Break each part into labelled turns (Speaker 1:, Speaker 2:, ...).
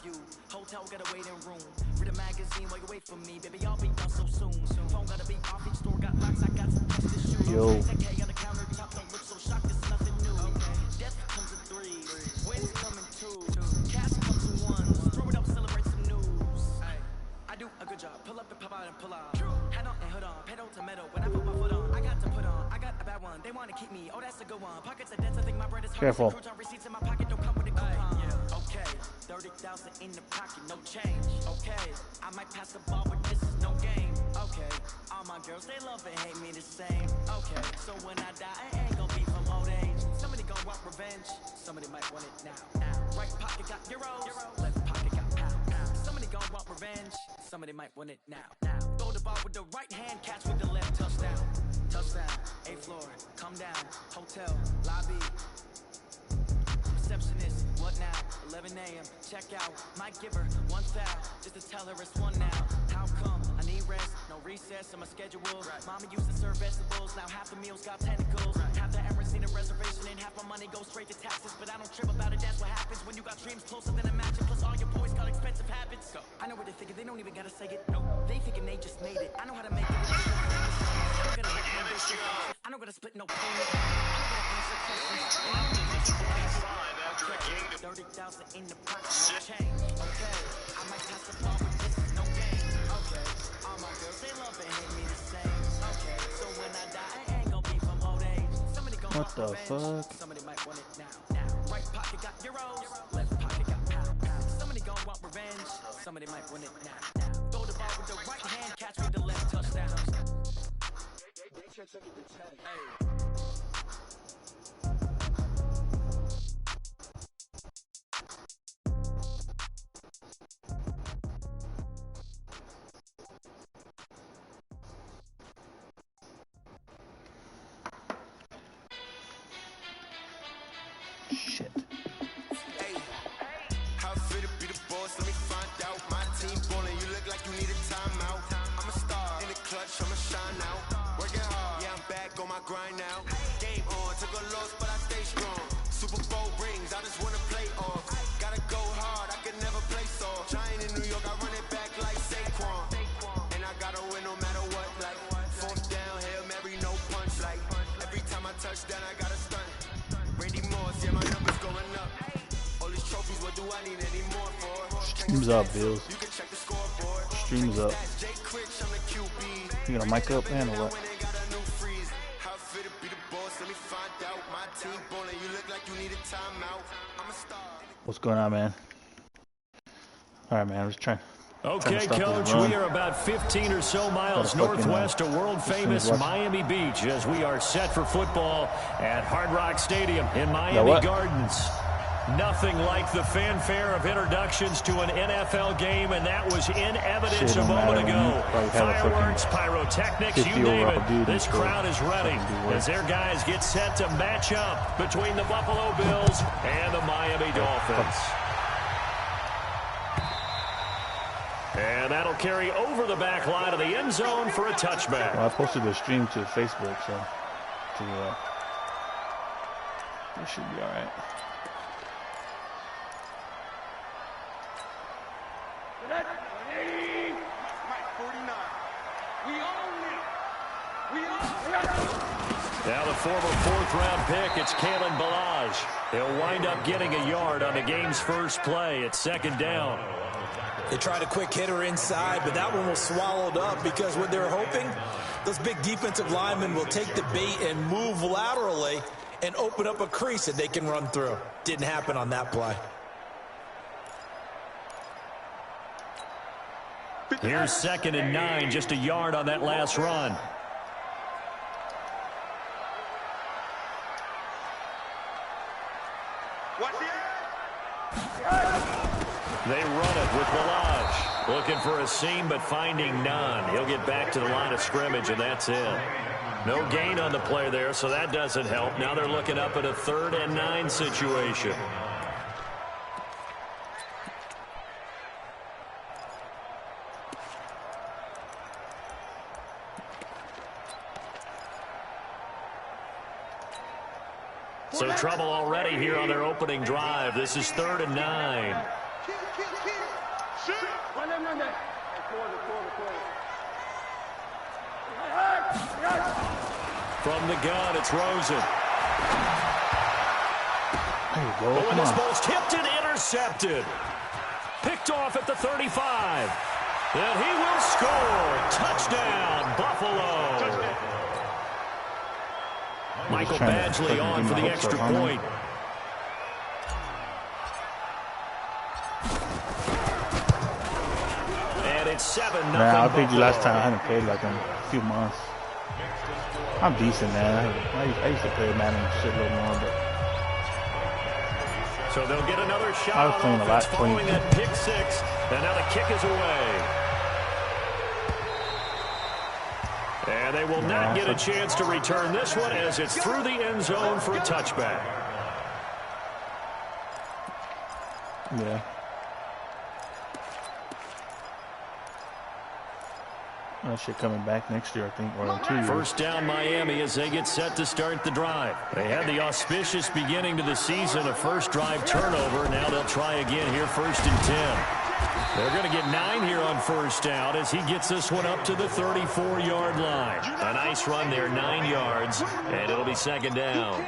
Speaker 1: you. Hotel got a waiting room. Read a magazine while you wait for me. Baby, I'll be done so soon. Phone gotta be off, each store got locks. I got some cash to shoot.
Speaker 2: Yo.
Speaker 1: 10K on the countertop, don't look so shocked, it's nothing new. Death comes in threes, wins come in twos. Cash comes in ones, throw it up, celebrate some news. I do a good job, pull up and pop out and pull out. Head on and hood on, pedal to metal. When I put my foot on, I got to put on. I got a bad one, they want to keep me. Oh, that's a good one. Pockets are dense, I think my bread is hard.
Speaker 2: Careful.
Speaker 1: Receipts in my pocket don't come with a coupon. Okay, 30,000 in the pocket, no change. Okay, I might pass the ball, but this is no game. Okay, all my girls, they love and hate me the same. Okay, so when I die, I ain't gonna be from old age. Somebody gonna want revenge, somebody might want it now. Right pocket got euros, left pocket got pounds. Somebody gonna want revenge, somebody might want it now. Throw the ball with the right hand, catch with the left, touchdown. Touchdown, 8th floor, come down, hotel, lobby. Receptionist, what now? 11 a.m. Check out. Might give her one foul just to tell her it's one now. How come? I need rest, no recess on my schedule. Mama used to serve vegetables, now half the meals got tentacles. Half the errands need a reservation and half my money goes straight to taxes. But I don't trip about it, that's what happens when you got dreams closer than imagine. Plus all your boys got expensive habits. I know what they're thinking, they don't even gotta say it. No, they thinking they just made it. I know how to make it. I'm gonna make my bitch. I'm not gonna split no payment. I'm gonna answer questions. 30,000 in the pocket, no change. Okay, I might pass the ball, but this is no game. Okay, all my girls, they love and hate me the same. Okay, so when I die, I ain't gonna be from old age. Somebody gonna
Speaker 2: What the fuck?
Speaker 1: Somebody might want it now. Right pocket got euros, left pocket got pounds. Somebody gonna want revenge, somebody might want it now. Throw the ball with the right hand, catch with the left, touchdown. Hey.
Speaker 2: Shit.
Speaker 3: Hey, how fit to be the boss? Let me find out. My team ballin', you look like you need a timeout. I'm a star in the clutch, I'ma shine out. Working hard, yeah, I'm back on my grind now. Game on, took a loss, but I stay strong. Super Bowl rings, I just wanna play off. Gotta go hard, I can never play soft. Giant in New York, I run it back like Saquon. And I gotta win no matter what, like 4th down, Hail Mary, no punch, like every time I touch down, I gotta stunt. Randy Moss, yeah, my numbers going up. All these trophies, what do I need any more for?
Speaker 2: Streams up, Bills.
Speaker 3: You can check the scoreboard.
Speaker 2: Streams up. You got a mic up and or what?
Speaker 3: How fit to be the boss? Let me find out. My team ballin', you look like you need a timeout. I'm a star.
Speaker 2: What's going on, man? All right, man. I was trying.
Speaker 4: Okay, Coach, we are about 15 or so miles northwest of world-famous Miami Beach as we are set for football at Hard Rock Stadium in Miami Gardens. Nothing like the fanfare of introductions to an NFL game, and that was in evidence a moment ago. Fireworks, pyrotechnics, you name it. This crowd is ready as their guys get set to match up between the Buffalo Bills and the Miami Dolphins. And that'll carry over the back line of the end zone for a touchback.
Speaker 2: Well, I posted the stream to Facebook, so it should be all right.
Speaker 4: Now the former 4th-round pick, it's Kalen Ballage. He'll wind up getting a yard on the game's first play. It's 2nd down.
Speaker 5: They tried a quick hitter inside, but that one was swallowed up because what they're hoping, those big defensive linemen will take the bait and move laterally and open up a crease that they can run through. Didn't happen on that play.
Speaker 4: Here's 2nd and 9, just a yard on that last run. They run it with Ballage. Looking for a seam, but finding none. He'll get back to the line of scrimmage, and that's it. No gain on the play there, so that doesn't help. Now they're looking up at a 3rd and 9 situation. So trouble already here on their opening drive. This is 3rd and 9. From the gun, it's Rosen.
Speaker 2: There you go.
Speaker 4: But when this ball's tipped and intercepted. Picked off at the 35. And he will score. Touchdown, Buffalo. Michael Badgley on for the extra point. And it's 7-0.
Speaker 2: Man, I played you last time. I haven't played like in a few months. I'm decent, man. I used to play Madden a shitload more, but
Speaker 4: so they'll get another shot
Speaker 2: I was playing
Speaker 4: on
Speaker 2: the last
Speaker 4: following that pick six. And now the kick is away. And they will not get a chance to return this one as it's through the end zone for a touchback.
Speaker 2: yeah. That shit coming back next year, I think, or in 2 years.
Speaker 4: First down Miami as they get set to start the drive. They had the auspicious beginning to the season, a first drive turnover. Now they'll try again here, 1st and 10. They're going to get 9 here on first down as he gets this one up to the 34-yard line. A nice run there, 9 yards, and it'll be 2nd down.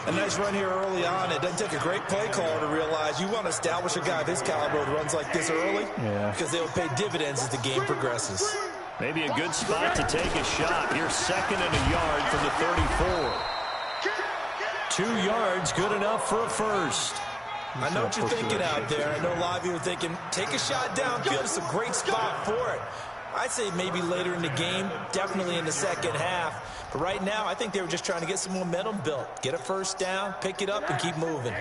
Speaker 5: A nice run here early on. It doesn't take a great play caller to realize you want to establish a guy of his caliber with runs like this early, because they'll pay dividends as the game progresses.
Speaker 4: Maybe a good spot to take a shot. Here's 2nd and a yard from the 34. 2 yards, good enough for a first.
Speaker 5: I know what you're thinking out there. I know a lot of you are thinking, take a shot downfield. It's a great spot for it. I'd say maybe later in the game, definitely in the second half. But right now, I think they were just trying to get some momentum built. Get a first down, pick it up, and keep moving.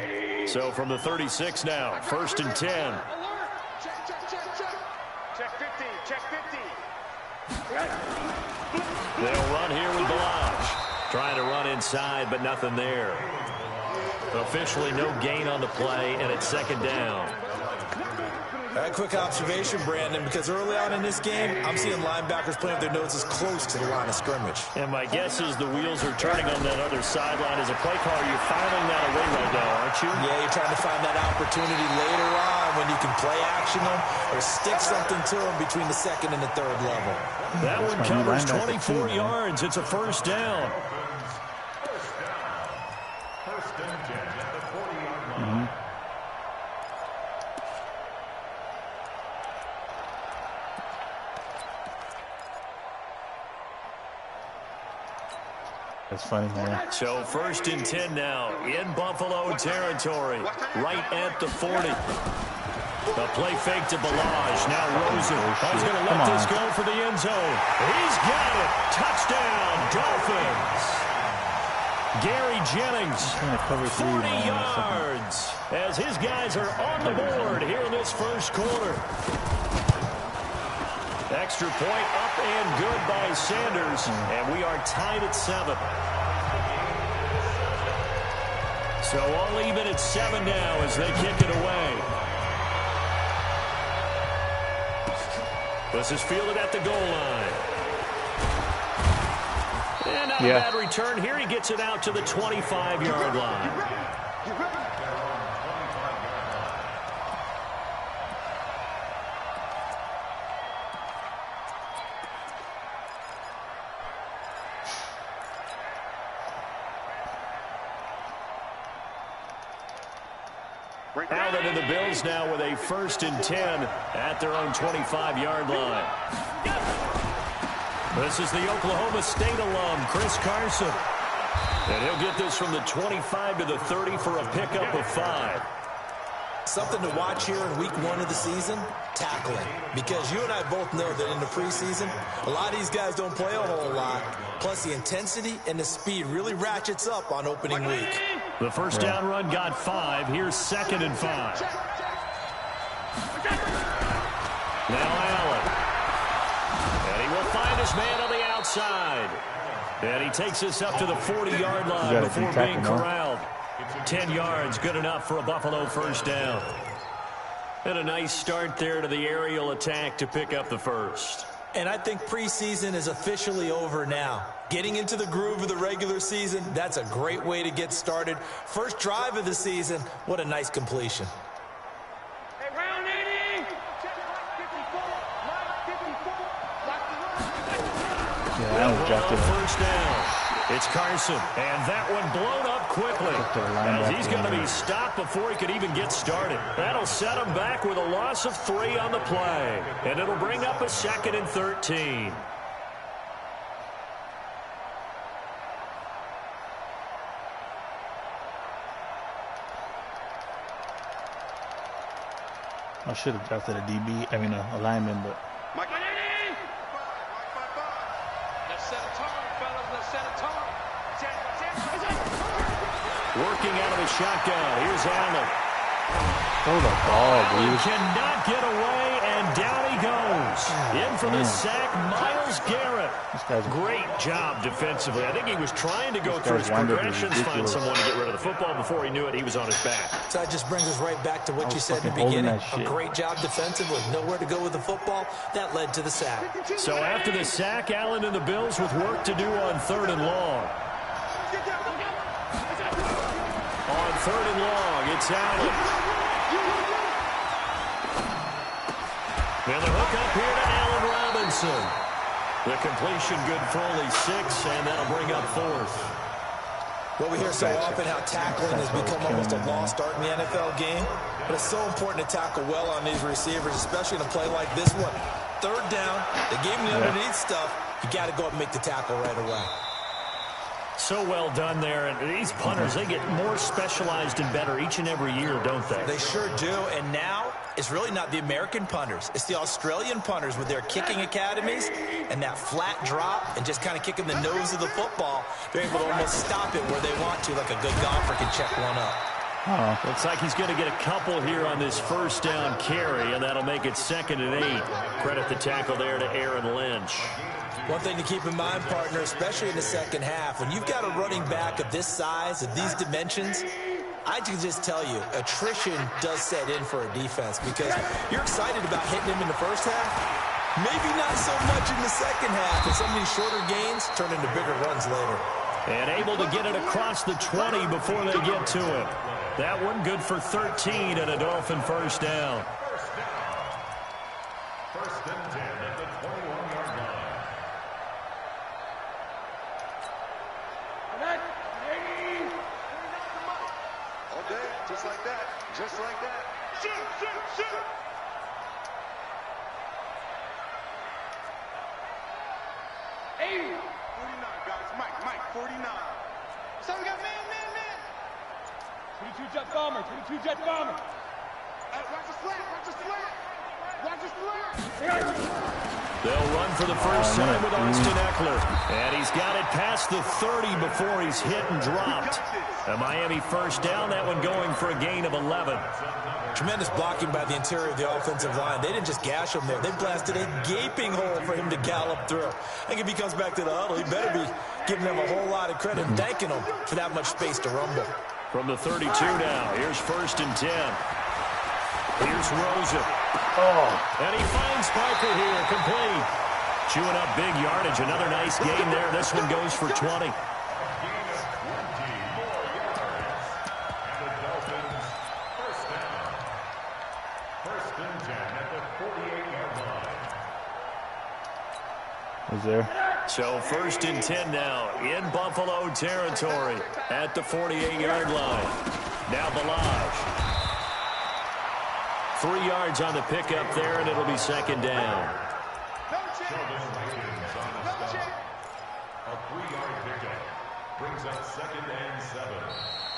Speaker 4: So from the 36 now, 1st and 10.
Speaker 6: Check 50, check 50.
Speaker 4: They'll run here with Balaj. Trying to run inside, but nothing there. Officially no gain on the play, and it's 2nd down.
Speaker 5: A quick observation, Brandon, because early on in this game, I'm seeing linebackers playing with their noses close to the line of scrimmage.
Speaker 4: And my guess is the wheels are turning on that other sideline. As a play caller, you're filing that away right now, aren't you?
Speaker 5: Yeah, you're trying to find that opportunity later on when you can play action them or stick something to them between the 2nd and the 3rd level.
Speaker 4: That one covers 24 yards. It's a first down.
Speaker 2: That's funny, man.
Speaker 4: So 1st and 10 now in Buffalo territory, right at the 40. The play fake to Balaj. Now Rosen. He's going to let this go for the end zone. He's got it. Touchdown, Dolphins. Gary Jennings, 40 yards, as his guys are on the board here in this first quarter. Extra point up and good by Sanders, and we are tied at 7. So all even at 7 now as they kick it away. This is fielded at the goal line. And not a bad return here. He gets it out to the 25-yard line. Allen and the Bills now with a 1st and 10 at their own 25-yard line. This is the Oklahoma State alum, Chris Carson. And he'll get this from the 25 to the 30 for a pickup of 5.
Speaker 5: Something to watch here in week 1 of the season, tackling. Because you and I both know that in the preseason, a lot of these guys don't play a whole lot. Plus the intensity and the speed really ratchets up on opening week.
Speaker 4: The first down run got 5. Here's 2nd and 5. Now Allen. And he will find his man on the outside. And he takes this up to the 40-yard line before being corralled. 10 yards, good enough for a Buffalo first down. And a nice start there to the aerial attack to pick up the first.
Speaker 5: And I think preseason is officially over now. Getting into the groove of the regular season, that's a great way to get started. First drive of the season, what a nice completion.
Speaker 6: Hey, round 80!
Speaker 2: Yeah, I rejected it.
Speaker 4: First down. It's Carson, and that one blown up quickly as he's going to be stopped before he could even get started. That'll set him back with a loss of 3 on the play, and it'll bring up a 2nd and 13.
Speaker 2: I should have drafted a DB, a lineman, but.
Speaker 4: Working out of the shotgun. Here's Allen.
Speaker 2: Throw the ball, dude.
Speaker 4: Cannot get away, and down he goes. In for the sack, Myles Garrett. Great job defensively. I think he was trying to go through his progressions, find someone to get rid of the football. Before he knew it, he was on his back.
Speaker 5: So that just brings us right back to what you said in the beginning. A great job defensively. Nowhere to go with the football. That led to the sack.
Speaker 4: So after the sack, Allen and the Bills with work to do on 3rd and long. On 3rd and long, it's Allen. And the hook up here to Allen Robinson. The completion good for only 6, and that'll bring up 4th.
Speaker 5: Well, we hear so often how tackling has become almost a lost art in the NFL game, but it's so important to tackle well on these receivers, especially in a play like this one. 3rd down, they gave him the underneath stuff. You got to go up and make the tackle right away.
Speaker 4: So well done there. And these punters, they get more specialized and better each and every year, don't they?
Speaker 5: They sure do. And now it's really not the American punters. It's the Australian punters with their kicking academies and that flat drop and just kind of kicking the nose of the football. They're able to almost stop it where they want to, like a good golfer can check one up.
Speaker 4: Looks like he's going to get a couple here on this 1st down carry, and that'll make it 2nd and 8. Credit the tackle there to Aaron Lynch.
Speaker 5: One thing to keep in mind, partner, especially in the second half, when you've got a running back of this size, of these dimensions, I can just tell you, attrition does set in for a defense because you're excited about hitting him in the first half. Maybe not so much in the second half, and some of these shorter gains turn into bigger runs later.
Speaker 4: And able to get it across the 20 before they get to him. That one good for 13 and a Dolphin 1st down.
Speaker 7: 1st and 10 at the 21-yard line.
Speaker 6: All day, just like that. Just like that. Shoot, shoot, shoot. Hey, 49, guys. Mike, 49. So we got man. 22 jet bomber. Watch the slant.
Speaker 4: They'll run for the first time with Austin Eckler. And he's got it past the 30 before he's hit and dropped. A Miami 1st down, that one going for a gain of 11.
Speaker 5: Tremendous blocking by the interior of the offensive line. They didn't just gash him there. They blasted a gaping hole for him to gallop through. I think if he comes back to the huddle, he better be giving them a whole lot of credit and thanking them for that much space to rumble.
Speaker 4: From the 32 now, here's 1st and 10. Here's Rosen. And he finds Parker here, complete. Chewing up big yardage. Another nice gain there. This one goes for 20.
Speaker 2: Is there?
Speaker 4: So 1st and 10 now in Buffalo territory at the 48-yard line. Now Balaj. 3 yards on the pickup there, and it'll be 2nd down.
Speaker 7: A 3-yard pickup brings up 2nd and 7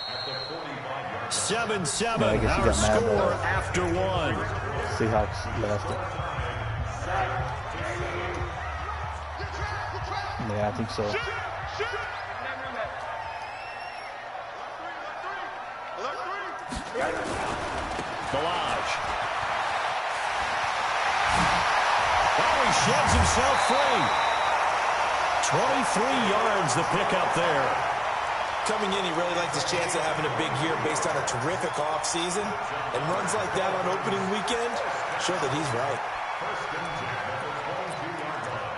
Speaker 7: at the 45-yard line.
Speaker 4: 7-7, our score after 1.
Speaker 2: Seahawks left it. Yeah, I think so.
Speaker 4: Balaj. Oh, he sheds himself free. 23 yards the pickup there.
Speaker 5: Coming in, he really liked his chance of having a big year based on a terrific offseason. And runs like that on opening weekend show that he's right.
Speaker 7: 1st and 10 at the 22-yard line.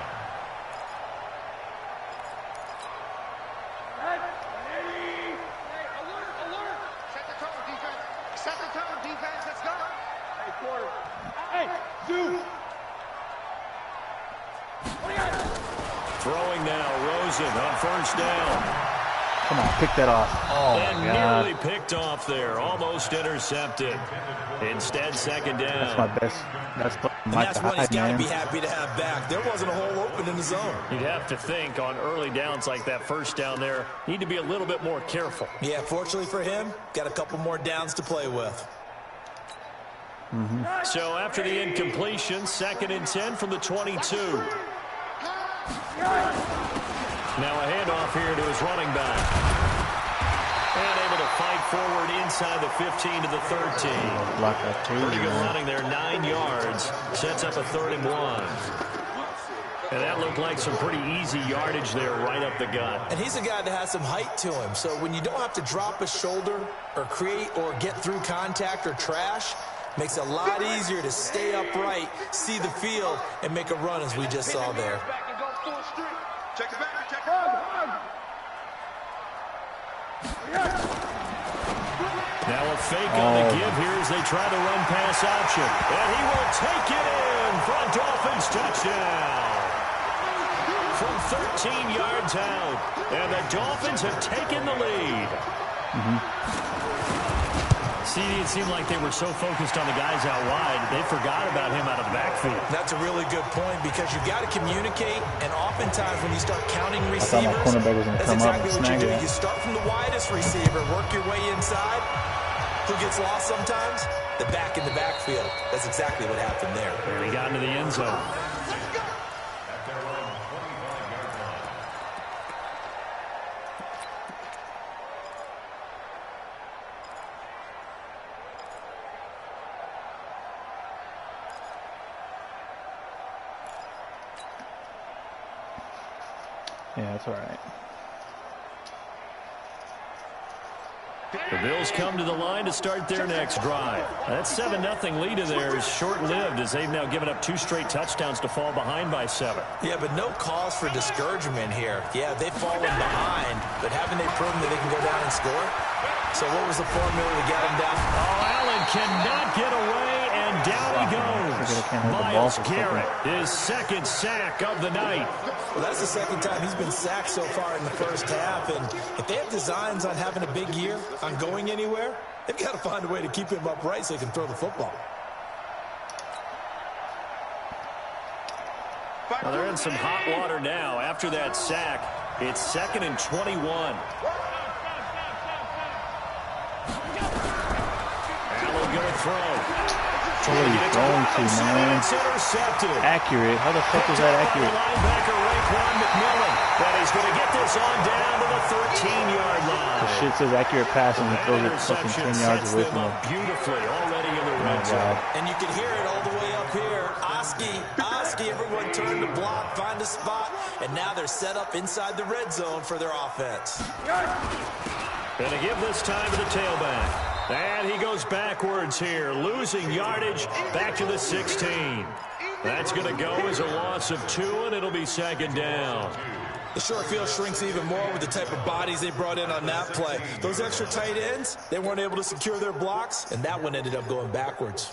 Speaker 6: Set the tone, defense. Set the tone, defense. Let's go. Hey, quarter. Hey, dude.
Speaker 4: Throwing now, Rosen on first down.
Speaker 2: Come on, pick that off. Oh,
Speaker 4: and
Speaker 2: my God.
Speaker 4: nearly picked off there. Almost intercepted. Instead, second down.
Speaker 2: That's my best.
Speaker 5: That's what he's got to be happy to have back. There wasn't a hole open in the zone.
Speaker 4: You'd have to think on early downs like that first down there, need to be a little bit more careful.
Speaker 5: Yeah, fortunately for him, got a couple more downs to play with.
Speaker 4: So after the incompletion, 2nd and 10 from the 22. Now a handoff here to his running back. And able to fight forward inside the 15 to the 13. Pretty good running there, 9 yards. Sets up a 3rd and 1. And that looked like some pretty easy yardage there right up the gut.
Speaker 5: And he's a guy that has some height to him. So when you don't have to drop a shoulder or create or get through contact or trash, makes it a lot easier to stay upright, see the field, and make a run as we just saw there.
Speaker 6: Check it back.
Speaker 4: Now a fake on the give here as they try to run pass option. And he will take it in for a Dolphins touchdown. From 13 yards out. And the Dolphins have taken the lead. See, it seemed like they were so focused on the guys out wide, they forgot about him out of the backfield.
Speaker 5: That's a really good point because you got to communicate, and oftentimes when you start counting receivers, that's exactly what you do. You start from the widest receiver, work your way inside. Who gets lost sometimes? The back in the backfield. That's exactly what happened there.
Speaker 4: And he got into the end zone.
Speaker 2: Yeah, that's all right.
Speaker 4: The Bills come to the line to start their next drive. That 7-0 lead of theirs is short-lived as they've now given up 2 straight touchdowns to fall behind by 7.
Speaker 5: Yeah, but no cause for discouragement here. Yeah, they've fallen behind, but haven't they proven that they can go down and score? So what was the formula to get them down?
Speaker 4: Oh, Allen cannot get away, and down he goes. Myles Garrett, his 2nd sack of the night.
Speaker 5: Well, that's the 2nd time he's been sacked so far in the first half, and if they have designs on having a big year, on going anywhere, they've got to find a way to keep him upright so he can throw the football.
Speaker 4: Well, they're in some hot water now. After that sack, it's 2nd and 21. Allen going to throw.
Speaker 2: What are you throwing to, man? Accurate. How the fuck is that accurate?
Speaker 4: Linebacker Raekwon McMillan. But he's going to get this on down to the 13-yard line.
Speaker 2: The shit says accurate pass and he throws it fucking 10 yards away from him.
Speaker 4: Beautifully already in the red zone.
Speaker 5: And you can hear it all the way up here. Oski, everyone turn to block, find a spot, and now they're set up inside the red zone for their offense.
Speaker 4: Going to give this time to the tailback. And he goes backwards here, losing yardage back to the 16. That's going to go as a loss of 2, and it'll be 2nd down.
Speaker 5: The short field shrinks even more with the type of bodies they brought in on that play. Those extra tight ends, they weren't able to secure their blocks, and that one ended up going backwards.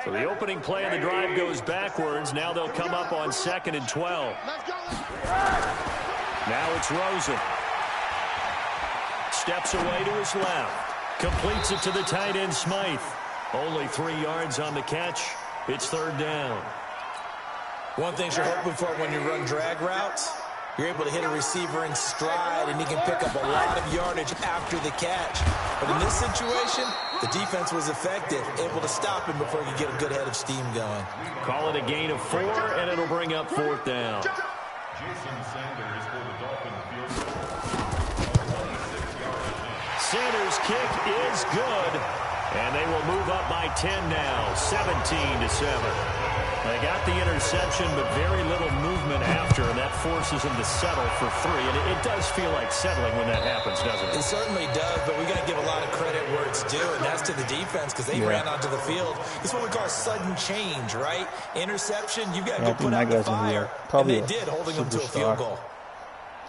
Speaker 4: So the opening play of the drive goes backwards. Now they'll come up on 2nd and 12. Now it's Rosen. Steps away to his left. Completes it to the tight end, Smythe. Only 3 yards on the catch. It's 3rd down.
Speaker 5: One thing you're hoping for when you run drag routes, you're able to hit a receiver in stride, and he can pick up a lot of yardage after the catch. But in this situation, the defense was effective, able to stop him before he could get a good head of steam going.
Speaker 4: Call it a gain of 4, and it'll bring up 4th down.
Speaker 7: Jason Sanders for the Dolphins field.
Speaker 4: Sanders' kick is good, and they will move up by 10 now, 17-7. They got the interception, but very little movement after, and that forces them to settle for 3. And it does feel like settling when that happens, doesn't it?
Speaker 5: It certainly does, but we got to give a lot of credit where it's due, and that's to the defense because they ran onto the field. This is what we call sudden change, right? Interception, you got to go put out the fire. And they did, holding them to a field goal.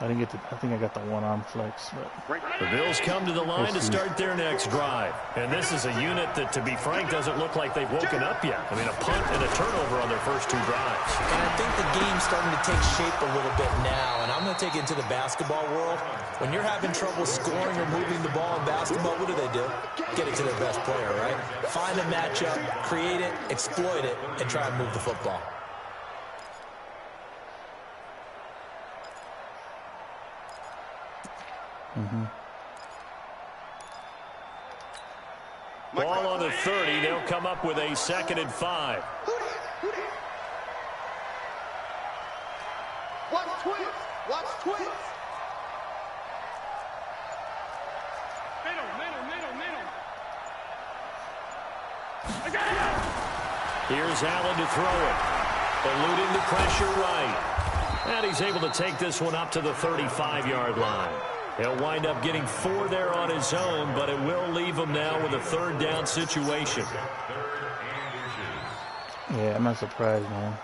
Speaker 2: I didn't get the. I think I got the one-arm flex. But
Speaker 4: the Bills come to the line to start their next drive. And this is a unit that, to be frank, doesn't look like they've woken up yet. I mean, a punt and a turnover on their first 2 drives.
Speaker 5: And I think the game's starting to take shape a little bit now. And I'm going to take it into the basketball world. When you're having trouble scoring or moving the ball in basketball, what do? Get it to their best player, right? Find a matchup, create it, exploit it, and try and move the football.
Speaker 4: Ball on the 30. They'll come up with a 2nd and 5.
Speaker 6: Watch twins. Watch twins. Middle.
Speaker 4: Here's Allen to throw it. Eluding the pressure right. And he's able to take this one up to the 35-yard line. He'll wind up getting 4 there on his own, but it will leave him now with a 3rd down situation.
Speaker 2: yeah, I'm not surprised, man.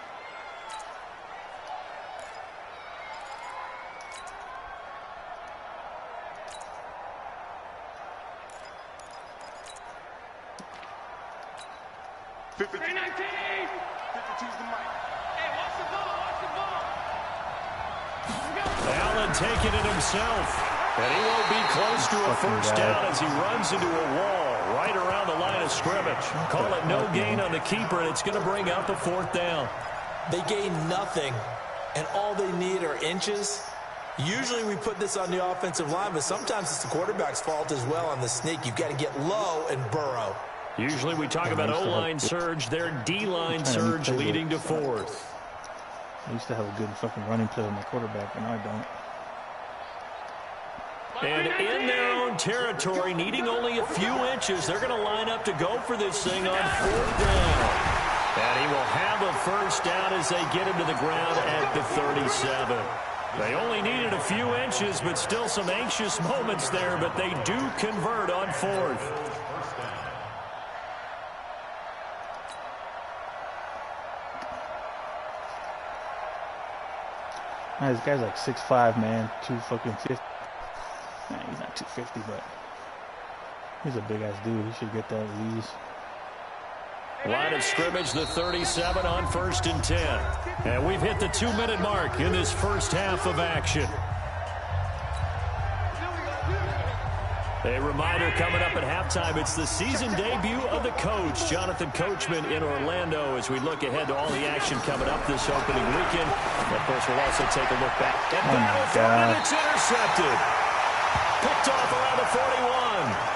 Speaker 4: Allen taking it himself. And he won't be close to a first down as he runs into a wall right around the line of scrimmage. Call it no gain on the keeper, and it's going to bring up a 4th down.
Speaker 5: They gain nothing, and all they need are inches. Usually we put this on the offensive line, but sometimes it's the quarterback's fault as well on the sneak. You've got to get low and burrow.
Speaker 4: Usually we talk about O-line surge, their D-line surge leading to 4th.
Speaker 2: I used to have a good fucking running play with my quarterback, and I don't.
Speaker 4: And in their own territory, needing only a few inches, they're going to line up to go for this thing on 4th down. And he will have a first down as they get him to the ground at the 37. They only needed a few inches, but still some anxious moments there, but they do convert on 4th.
Speaker 2: Man, this guy's like 6'5", man, 250. Nah, he's not 250, but he's a big ass dude. He should get that at ease.
Speaker 4: Line of scrimmage, the 37 on 1st and 10. And we've hit the 2-minute mark in this first half of action. A reminder coming up at halftime, it's the season debut of the coach, Jonathan Coachman, in Orlando, as we look ahead to all the action coming up this opening weekend. And of course, we'll also take a look back. And and it's intercepted. Picked off around the 41.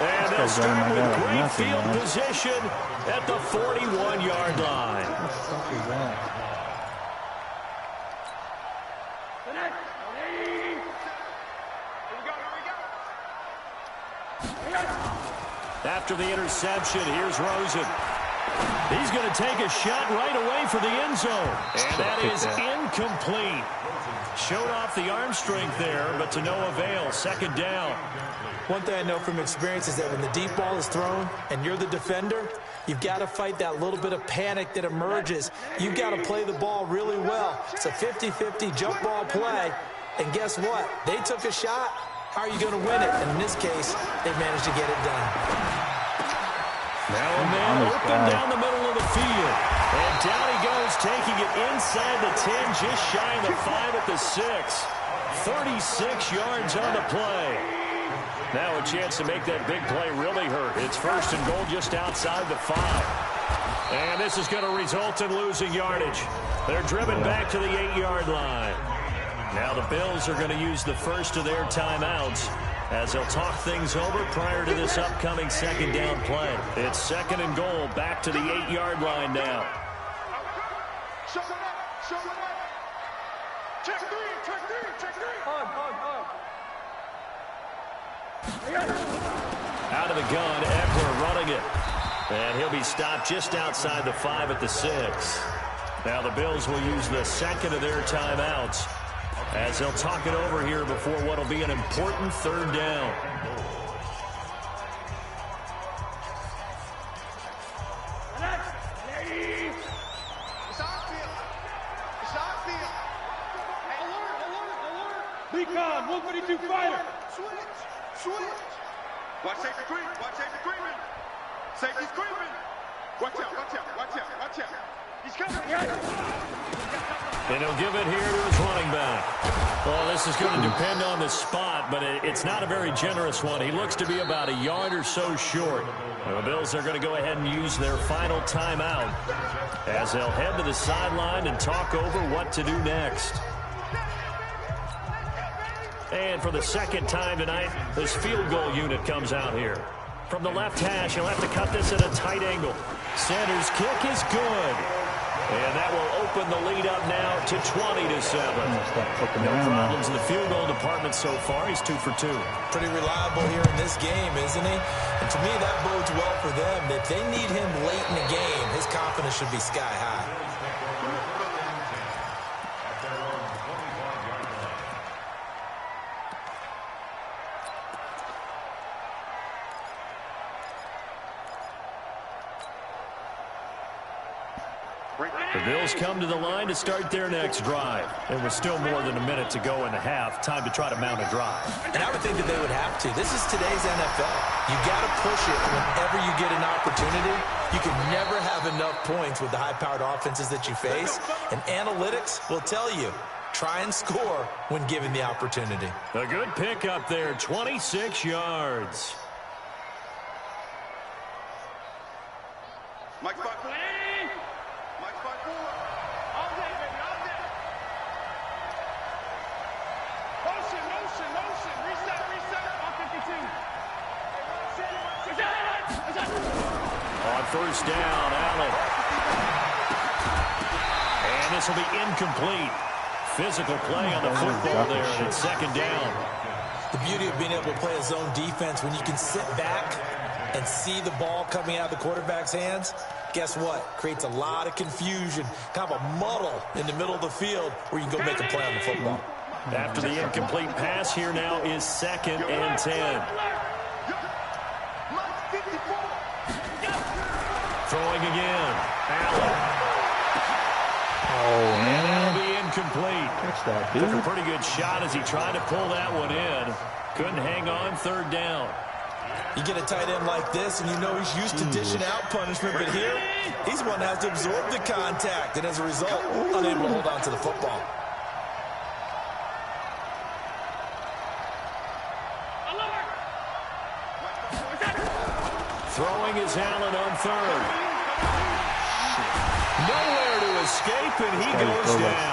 Speaker 4: And they'll start with great field position at the 41-yard line.
Speaker 2: What the fuck is that?
Speaker 4: After the interception, here's Rosen. He's going to take a shot right away for the end zone. And that is incomplete. Showed off the arm strength there, but to no avail. 2nd down.
Speaker 5: One thing I know from experience is that when the deep ball is thrown and you're the defender, you've got to fight that little bit of panic that emerges. You've got to play the ball really well. It's a 50-50 jump ball play. And guess what? They took a shot. How are you going to win it? And in this case, they've managed to get it done.
Speaker 4: Now a man open down the middle of the field. And down he goes, taking it inside the 10, just shy of the 5 at the 6. 36 yards on the play. Now a chance to make that big play really hurt. It's 1st and goal just outside the 5. And this is going to result in losing yardage. They're driven back to the 8-yard line. Now the Bills are going to use the first of their timeouts as they'll talk things over prior to this upcoming 2nd down play. It's 2nd and goal, back to the 8-yard line now.
Speaker 6: Check three.
Speaker 4: Out of the gun, Eckler running it. And he'll be stopped just outside the 5 at the 6. Now the Bills will use the 2nd of their timeouts as they'll talk it over here before what will be an important 3rd down.
Speaker 6: Become 2 fighter. Switch. Watch safety creep. Watch safety creeping. Safety's creeping. Watch out. He's coming.
Speaker 4: And he'll give it here to his running back. Well, this is going to depend on the spot, but it's not a very generous one. He looks to be about a yard or so short. The Bills are going to go ahead and use their final timeout as they'll head to the sideline and talk over what to do next. And for the second time tonight, this field goal unit comes out here. From the left hash, he'll have to cut this at a tight angle. Center's kick is good. And that will open the lead up now to 20-7. No problems in the field goal department so far. He's 2 for 2.
Speaker 5: Pretty reliable here in this game, isn't he? And to me, that bodes well for them. If they need him late in the game, his confidence should be sky high.
Speaker 4: The Bills come to the line to start their next drive. And with still more than a minute to go in the half, time to try to mount a drive.
Speaker 5: And I would think that they would have to. This is today's NFL. You got to push it whenever you get an opportunity. You can never have enough points with the high-powered offenses that you face. And analytics will tell you, try and score when given the opportunity.
Speaker 4: A good pick up there, 26 yards.
Speaker 6: Mike spot 4. Mike spot 4. All day, baby, all day. Motion. Reset. On 52.
Speaker 4: On first down, Allen. And this will be incomplete. Physical play on the football there, and it's second down.
Speaker 5: The beauty of being able to play a zone defense, when you can sit back and see the ball coming out of the quarterback's hands, guess what? Creates a lot of confusion, kind of a muddle in the middle of the field where you can go make a play on the football.
Speaker 4: After the incomplete pass, here now is 2nd and 10. Throwing again. Allen.
Speaker 2: Oh, man.
Speaker 4: That'll be incomplete.
Speaker 2: Catch that, dude.
Speaker 4: Took a pretty good shot as he tried to pull that one in. Couldn't hang on, third down.
Speaker 5: You get a tight end like this, and you know he's used to dishing out punishment, but here, he's the one that has to absorb the contact, and as a result, unable to hold on to the football.
Speaker 4: Throwing is Allen on third. Nowhere to escape, and he goes down.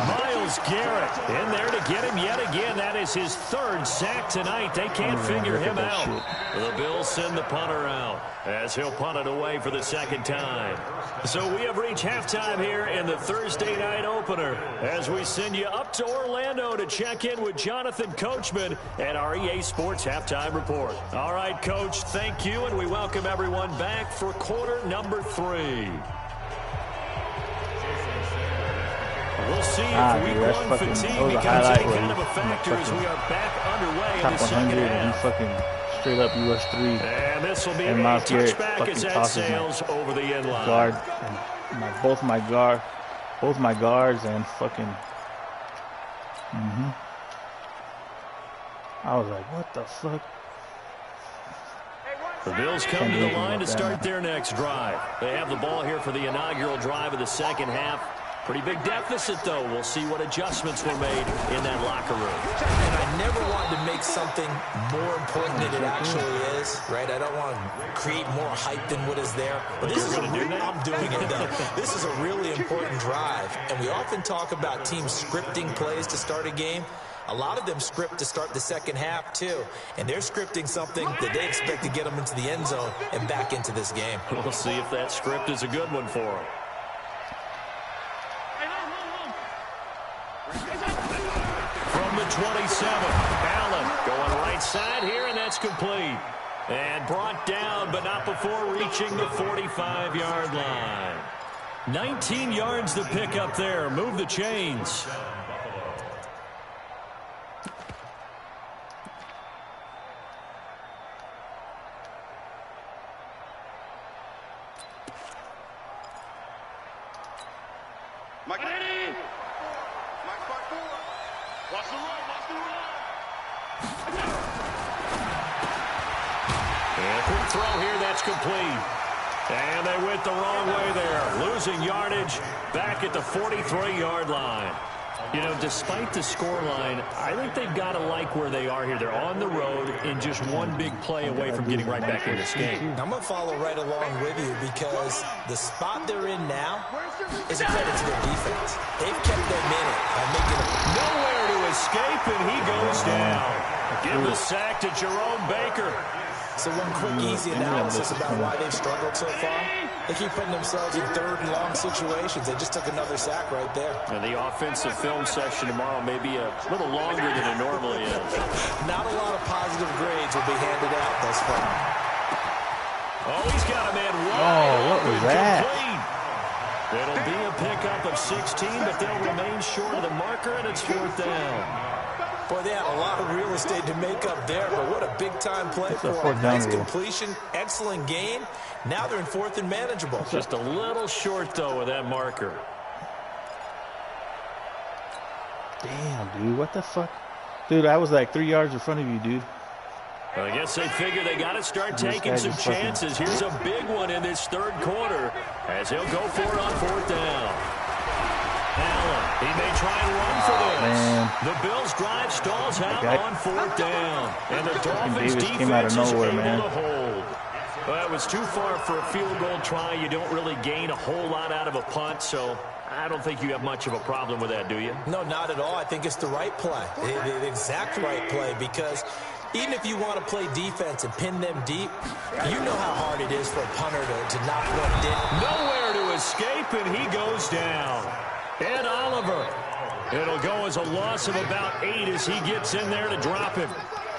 Speaker 4: Myles Garrett in there to get him yet again. That is his 3rd sack tonight. They can't figure him out. The Bills send the punter out as he'll punt it away for the 2nd time. So we have reached halftime here in the Thursday night opener as we send you up to Orlando to check in with Jonathan Coachman and our EA Sports Halftime Report. All right, Coach, thank you, and we welcome everyone back for quarter number 3. We'll see if week 1 fatigue becomes any kind of a factor as we are back underway in the second half.
Speaker 2: He fucking straight up US 3.
Speaker 4: And this will be a
Speaker 2: Myles Garrett
Speaker 4: touchback as that sails over the end line.
Speaker 2: Guard, and both my guards and fucking. I was like, what the fuck?
Speaker 4: The Bills come to the line to start their next drive. They have the ball here for the inaugural drive of the second half. Pretty big deficit, though. We'll see what adjustments were made in that locker room.
Speaker 5: And I never wanted to make something more important than it actually is, right? I don't want to create more hype than what is there. But this is I'm doing it, though. This is a really important drive. And we often talk about teams scripting plays to start a game. A lot of them script to start the second half, too. And they're scripting something that they expect to get them into the end zone and back into this game.
Speaker 4: We'll see if that script is a good one for them. From the 27, Allen going right side here, and that's complete. And brought down, but not before reaching the 45-yard line. 19 yards to pick up there. Move the chains.
Speaker 6: Mike, Mike spot 4. Watch the run.
Speaker 4: And a quick throw here, that's complete. And they went the wrong way there. Losing yardage back at the 43-yard line. You know, despite the scoreline, I think they've got to like where they are here. They're on the road and just one big play away from getting right back in this game.
Speaker 5: I'm going to follow right along with you because the spot they're in now is a credit to their defense. They've kept them in it by making it
Speaker 4: nowhere to escape, and he goes down. Give the sack to Jerome Baker.
Speaker 5: So one quick, easy analysis about why they've struggled so far. They keep putting themselves in third and long situations. They just took another sack right there.
Speaker 4: And the offensive film session tomorrow may be a little longer than it normally is.
Speaker 5: Not a lot of positive grades will be handed out thus far.
Speaker 4: Oh, he's got a man wide.
Speaker 2: Oh, what was that?
Speaker 4: It'll be a pickup of 16, but they'll remain short of the marker, and it's 4th down.
Speaker 5: Boy, they had a lot of real estate to make up there, but what a big-time play for them. Nice completion, excellent gain. Now they're in 4th and manageable.
Speaker 4: Just a little short, though, with that marker.
Speaker 2: Damn, dude, what the fuck? Dude, I was like 3 yards in front of you, dude.
Speaker 4: Well, I guess they figure they got to start taking some chances. Here's a big one in this third quarter as he'll go for it on 4th down. Allen, he may try and run for this.
Speaker 2: Man.
Speaker 4: The Bills' drive stalls out on 4th down. And the Dolphins' defense
Speaker 2: came out of nowhere,
Speaker 4: is able
Speaker 2: man.
Speaker 4: to hold. Well, it was too far for a field goal try. You don't really gain a whole lot out of a punt, so I don't think you have much of a problem with that, do you?
Speaker 5: No, not at all. I think it's the right play, the exact right play, because even if you want to play defense and pin them deep, you know how hard it is for a punter to knock one in.
Speaker 4: Nowhere to escape, and he goes down. Ed Oliver. It'll go as a loss of about 8 as he gets in there to drop him.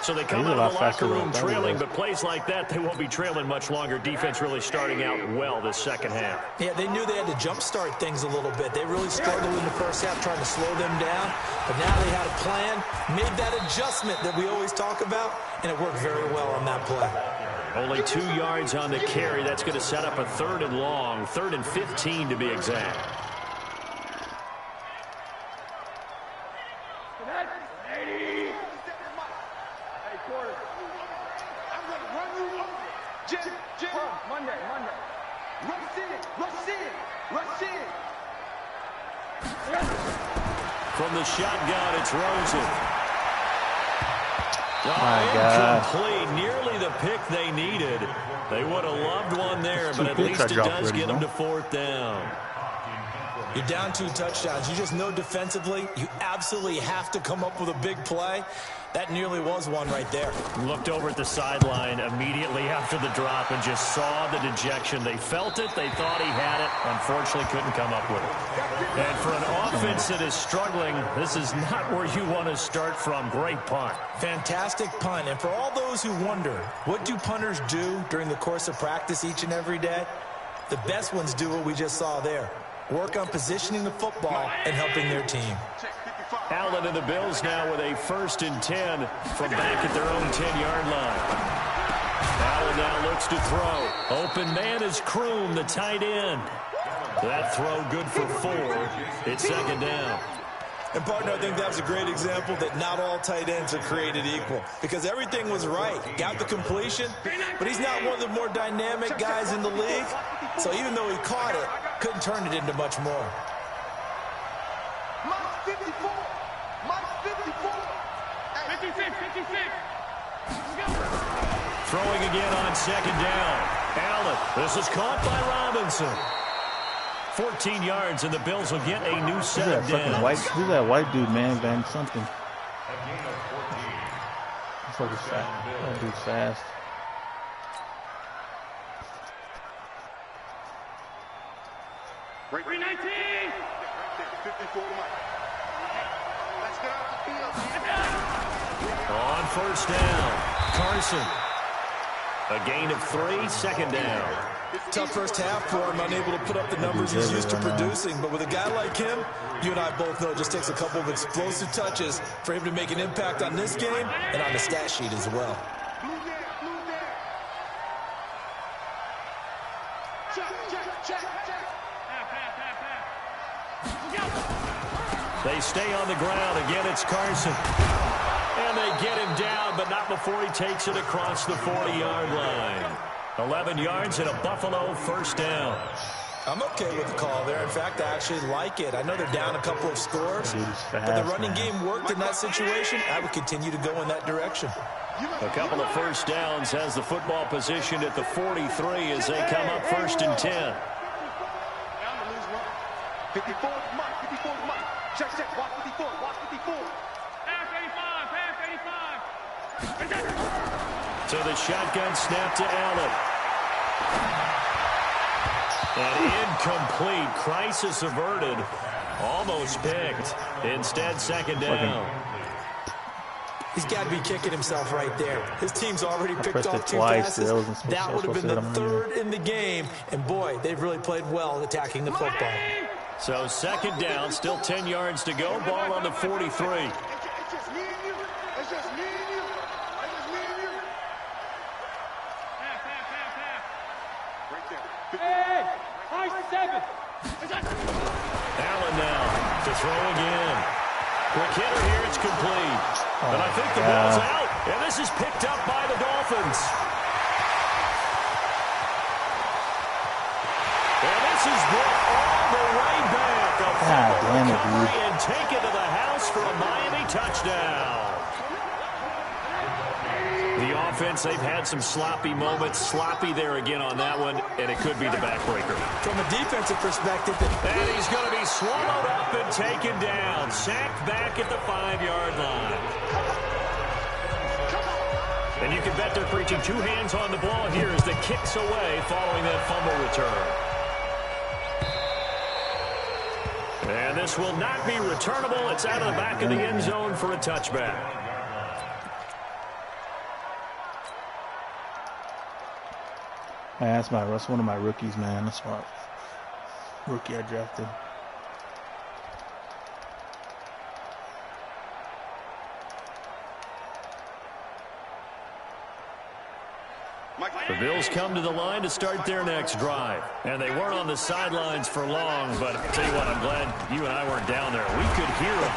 Speaker 4: So they come out of the locker room trailing, but plays like that, they won't be trailing much longer. Defense really starting out well this second half.
Speaker 5: Yeah, they knew they had to jumpstart things a little bit. They really struggled in the first half trying to slow them down, but now they had a plan, made that adjustment that we always talk about, and it worked very well on that play.
Speaker 4: Only 2 yards on the carry. That's going to set up a 3rd and long, 3rd and 15 to be exact. From the shotgun, it's Rosen.
Speaker 2: My God.
Speaker 4: Incomplete. Nearly the pick they needed. They would have loved one there, but at least it does get them to 4th down.
Speaker 5: You're down 2 touchdowns. You just know defensively you absolutely have to come up with a big play. That nearly was one right there.
Speaker 4: Looked over at the sideline immediately after the drop and just saw the dejection. They felt it. They thought he had it. Unfortunately, couldn't come up with it. And for an offense that is struggling, this is not where you want to start from. Great punt.
Speaker 5: Fantastic punt. And for all those who wonder, what do punters do during the course of practice each and every day? The best ones do what we just saw there. Work on positioning the football and helping their team.
Speaker 4: Allen and the Bills now with a 1st and 10 from back at their own 10-yard line. Allen now looks to throw. Open man is Kroom, the tight end. That throw good for 4. It's 2nd down.
Speaker 5: And, partner, I think that was a great example that not all tight ends are created equal because everything was right. Got the completion, but he's not one of the more dynamic guys in the league. So even though he caught it, couldn't turn it into much more.
Speaker 4: Throwing again on 2nd down. Allen, this is caught by Robinson. 14 yards, and the Bills will get a new set of downs.
Speaker 2: Who's that white dude, man? Van something. That dude's fast.
Speaker 6: Break 19. 54 to Mike. Let's get out of the field.
Speaker 4: On 1st down, Carson. A gain of 3, 2nd down.
Speaker 5: Tough first half for him, unable to put up the numbers he's used to producing. But with a guy like him, you and I both know it just takes a couple of explosive touches for him to make an impact on this game and on the stat sheet as well.
Speaker 4: They stay on the ground. Again, it's Carson. And they get him down, but not before he takes it across the 40-yard line. 11 yards and a Buffalo first down.
Speaker 5: I'm okay with the call there. In fact, I actually like it. I know they're down a couple of scores, but the running game worked in that situation. I would continue to go in that direction.
Speaker 4: A couple of first downs has the football positioned at the 43 as they come up 1st and 10.
Speaker 6: 54, Mike, 54, Mike. Check, watch 54, watch 54. Pass 85.
Speaker 4: So the shotgun snap to Allen. And incomplete. Crisis averted. Almost picked. Instead, second down.
Speaker 5: He's got to be kicking himself right there. His team's already picked off 2 passes. That would have been the 3rd in the game. And, boy, they've really played well attacking the football.
Speaker 4: So second down, still 10 yards to go. Ball on the 43.
Speaker 6: It's just me and you. It's just me and you. It's just me and you. Pass. Right there. Hey, high 7.
Speaker 4: Allen now to throw again. Quick hitter here, it's complete. But I think the ball's out. And this is picked up by the Dolphins. And this is brought all the way back. And taken to the house for a Miami touchdown. The offense, they've had some sloppy moments. Sloppy there again on that one, and it could be the backbreaker.
Speaker 5: From a defensive perspective.
Speaker 4: And he's going to be swallowed up and taken down. Sacked back at the 5-yard line. And you can bet they're preaching 2 hands on the ball here as the kicks away following that fumble return. And this will not be returnable. It's out of the back of the end zone for a touchback.
Speaker 2: Man, that's one of my rookies, man. That's my rookie I drafted.
Speaker 4: The Bills come to the line to start their next drive. And they weren't on the sidelines for long, but I'll tell you what, I'm glad you and I weren't down there. We could hear him.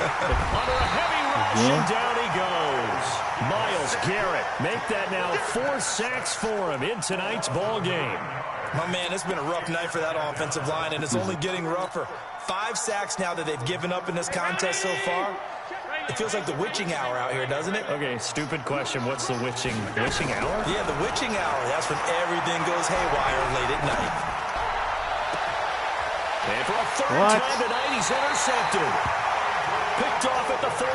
Speaker 4: Under a heavy rush, and down he goes. Myles Garrett make that now 4 sacks for him in tonight's ball game.
Speaker 5: My man, it's been a rough night for that offensive line, and it's only getting rougher. 5 sacks now that they've given up in this contest so far. It feels like the witching hour out here, doesn't it?
Speaker 4: Okay, stupid question. What's the witching hour?
Speaker 5: Yeah, the witching hour. That's when everything goes haywire late at night.
Speaker 4: And for a 3rd time tonight, he's intercepted. Picked off at the 40.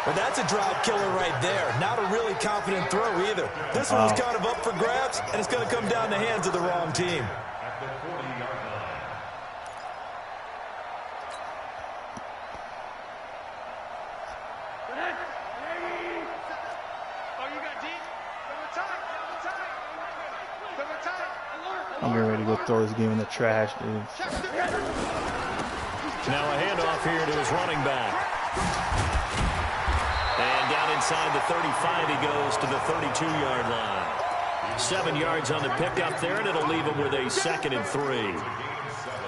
Speaker 5: Well, that's a drive killer right there. Not a really confident throw either. This one was kind of up for grabs, and it's going to come down the hands of the wrong team.
Speaker 2: I'm getting ready to go throw this game in the trash, dude.
Speaker 4: Now a handoff here to his running back. And down inside the 35, he goes to the 32-yard line. 7 yards on the pickup there, and it'll leave him with a 2nd and 3.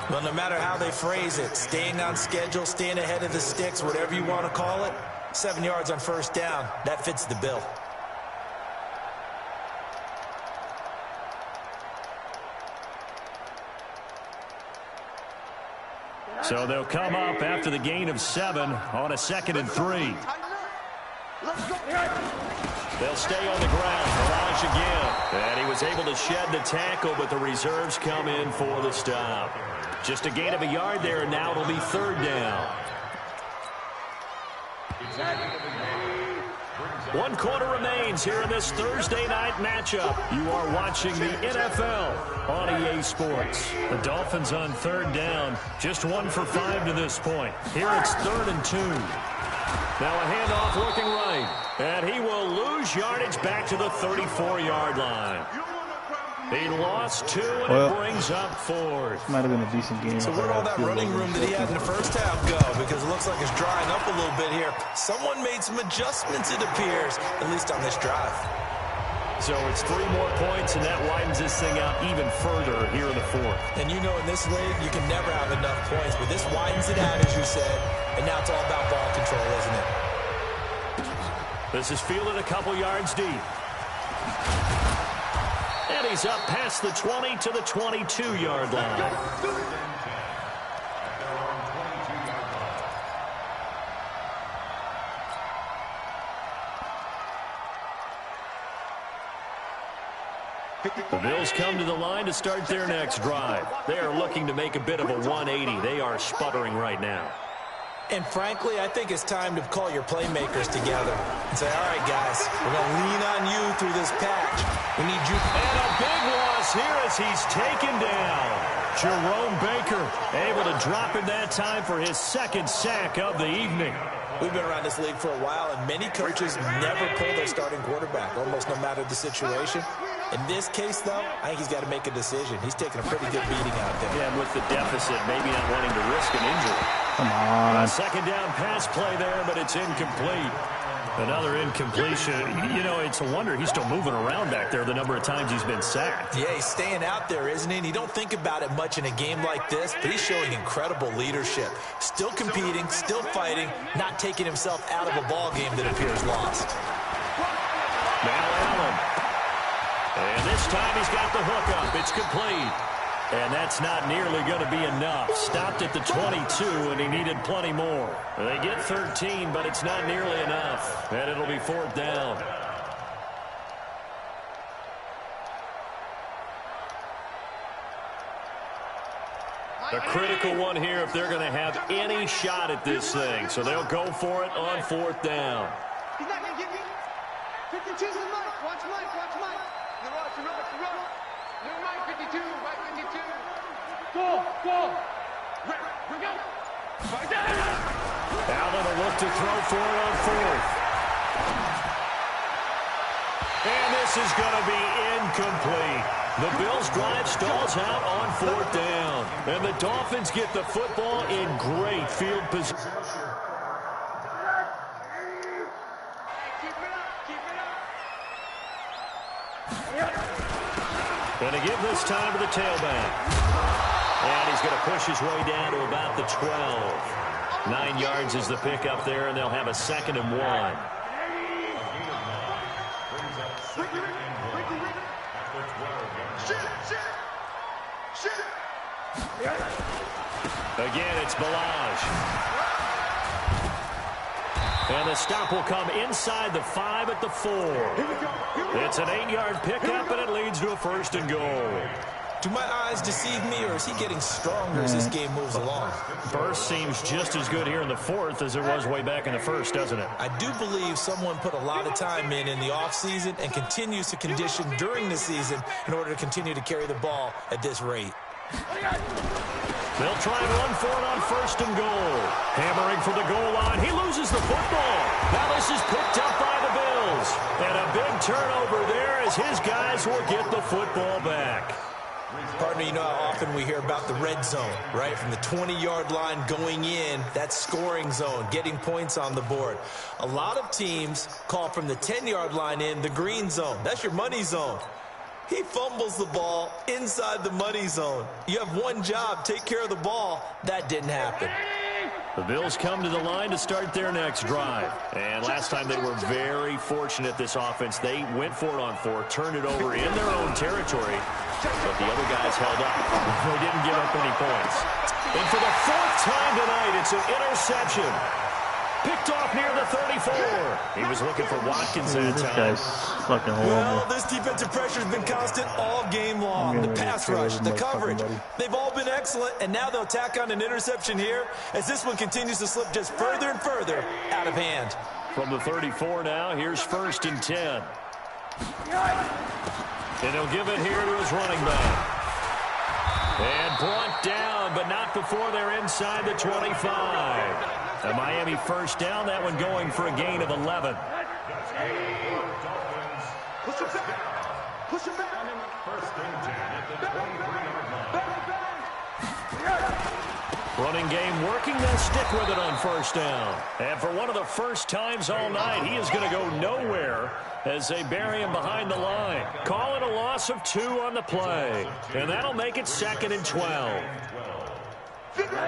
Speaker 5: Well, no matter how they phrase it, staying on schedule, staying ahead of the sticks, whatever you want to call it, 7 yards on 1st down, that fits the bill.
Speaker 4: So they'll come up after the gain of 7 on a 2nd and 3. They'll stay on the ground. Mirage again. And he was able to shed the tackle, but the reserves come in for the stop. Just a gain of a yard there, and now it'll be 3rd down. 1 quarter remains here in this Thursday night matchup. You are watching the NFL on EA Sports. The Dolphins on 3rd down. Just 1 for 5 to this point. Here it's 3rd and 2. Now a handoff looking right. And he will lose yardage back to the 34-yard line. He lost 2, and it brings up 4th.
Speaker 2: Might have been a decent game.
Speaker 5: So where'd all that running room that he had in the first half go? Because it looks like it's drying up a little bit here. Someone made some adjustments, it appears, at least on this drive.
Speaker 4: So it's 3 more points, and that widens this thing out even further here in the 4th.
Speaker 5: And you know in this league, you can never have enough points. But this widens it out, as you said. And now it's all about ball control, isn't it?
Speaker 4: This is fielded a couple yards deep. And he's up past the 20 to the 22-yard line. The Bills come to the line to start their next drive. They are looking to make a bit of a 180. They are sputtering right now.
Speaker 5: And frankly, I think it's time to call your playmakers together and say, all right, guys, we're going to lean on you through this patch. We need you.
Speaker 4: And a big loss here as he's taken down. Jerome Baker able to drop in that time for his second sack of the evening.
Speaker 5: We've been around this league for a while, and many coaches never pull their starting quarterback, almost no matter the situation. In this case, though, I think he's got to make a decision. He's taking a pretty good beating out there.
Speaker 4: Yeah, and with the deficit, maybe not wanting to risk an injury.
Speaker 2: Come on.
Speaker 4: Second down pass play there, but it's incomplete. Another incompletion. You know, it's a wonder he's still moving around back there the number of times he's been sacked.
Speaker 5: Yeah, he's staying out there, isn't he? And you don't think about it much in a game like this, but he's showing incredible leadership. Still competing, still fighting, not taking himself out of a ball game that appears lost.
Speaker 4: Now Allen. And this time he's got the hook up. It's complete. And that's not nearly going to be enough. Stopped at the 22, and he needed plenty more. They get 13, but it's not nearly enough. And it'll be fourth down. A critical one here if they're going to have any shot at this thing. So they'll go for it on fourth down.
Speaker 6: He's not going to get me. 52's the Mike. Watch Mike. Watch Mike. The rush. You're Mike 52. Mike 52. Go. We go.
Speaker 4: Allen will look to throw for it on fourth. And this is going to be incomplete. The Bills' drive stalls out on fourth down. And the Dolphins get the football in great field position. Going to give this time to the tailback. And he's going to push his way down to about the 12. 9 yards is the pickup there, and they'll have a 2nd and 1. Again, it's Balaj. And the stop will come inside the 5 at the 4. It's an 8-yard pickup, and it leads to a 1st and goal.
Speaker 5: Do my eyes deceive me, or is he getting stronger as this game moves along?
Speaker 4: Burst seems just as good here in the 4th as it was way back in the 1st, doesn't it?
Speaker 5: I do believe someone put a lot of time in the offseason and continues to condition during the season in order to continue to carry the ball at this rate.
Speaker 4: They'll try and run for it on 1st and goal. Hammering for the goal line. He loses the football. Now this is picked up by the Bills. And a big turnover there as his guys will get the football back.
Speaker 5: Partner, you know how often we hear about the red zone, right? From the 20-yard line going in, that's scoring zone, getting points on the board. A lot of teams call from the 10-yard line in the green zone. That's your money zone. He fumbles the ball inside the money zone. You have one job, take care of the ball. That didn't happen.
Speaker 4: The Bills come to the line to start their next drive. And last time they were very fortunate, this offense. They went for it on 4, turned it over in their own territory, but the other guys held up. They didn't give up any points. And for the 4th time tonight, it's an interception. Picked off near the 34. He was looking for Watkins that time.
Speaker 2: This guy's fucking horrible.
Speaker 5: Well, this defensive pressure has been constant all game long. The pass rush, the coverage, they've all been excellent, and now they'll tack on an interception here as this one continues to slip just further and further out of hand.
Speaker 4: From the 34 now, here's 1st and 10. And he'll give it here to his running back. And brought down, but not before they're inside the 25. A Miami 1st down, that one going for a gain of 11.
Speaker 6: Push it back. Push it back.
Speaker 7: 1st and 10 at the 23-yard line.
Speaker 4: Running game working, they'll stick with it on 1st down. And for one of the first times all night, he is going to go nowhere as they bury him behind the line. Call it a loss of 2 on the play. And that'll make it 2nd and 12.
Speaker 6: 57,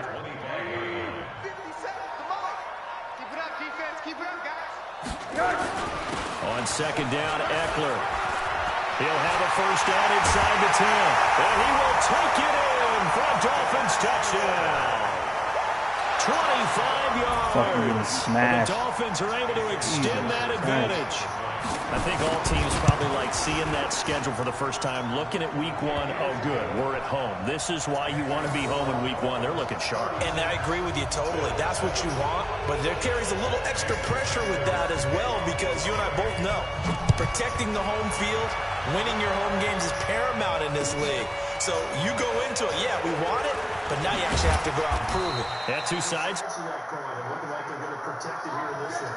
Speaker 6: come on. Keep it up, defense. Keep it up, guys.
Speaker 4: On second down, Eckler. He'll have a first down inside the 10. And he will take it in for a Dolphins touchdown. 25 yards. The Dolphins are able to extend that advantage. I think all teams probably like seeing that schedule for the first time, looking at week 1. Oh, good, we're at home. This is why you want to be home in week 1. They're looking sharp.
Speaker 5: And I agree with you totally. That's what you want. But there carries a little extra pressure with that as well, because you and I both know protecting the home field, winning your home games is paramount in this league. So you go into it, yeah, we want it, but now you actually have to go out and prove it.
Speaker 4: Yeah, two sides.
Speaker 7: Looking like they're going to protect it here in this one.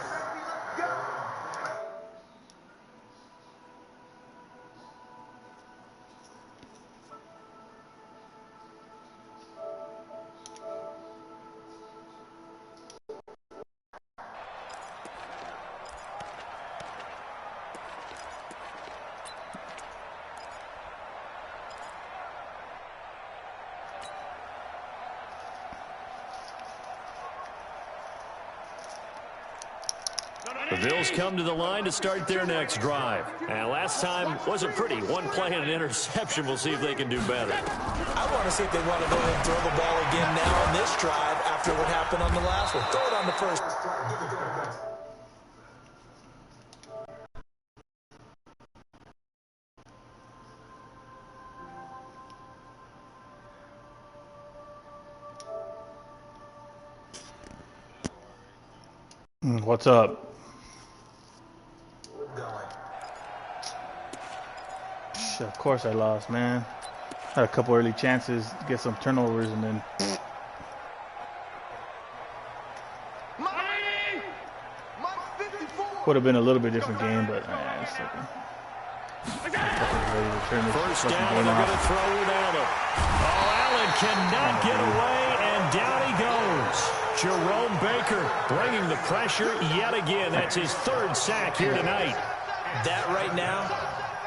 Speaker 4: The Bills come to the line to start their next drive. And last time wasn't pretty. One play and an interception. We'll see if they can do better.
Speaker 5: I want to see if they want to go ahead and throw the ball again now on this drive after what happened on the last one. Throw it on the first.
Speaker 2: What's up? Of course I lost, man. Had a couple early chances to get some turnovers, and then would have been a little bit different game, but
Speaker 4: first down, and they're going to throw it at him. Oh, Allen cannot get away, and down he goes. Jerome Baker bringing the pressure yet again. That's his 3rd sack here tonight.
Speaker 5: That right now,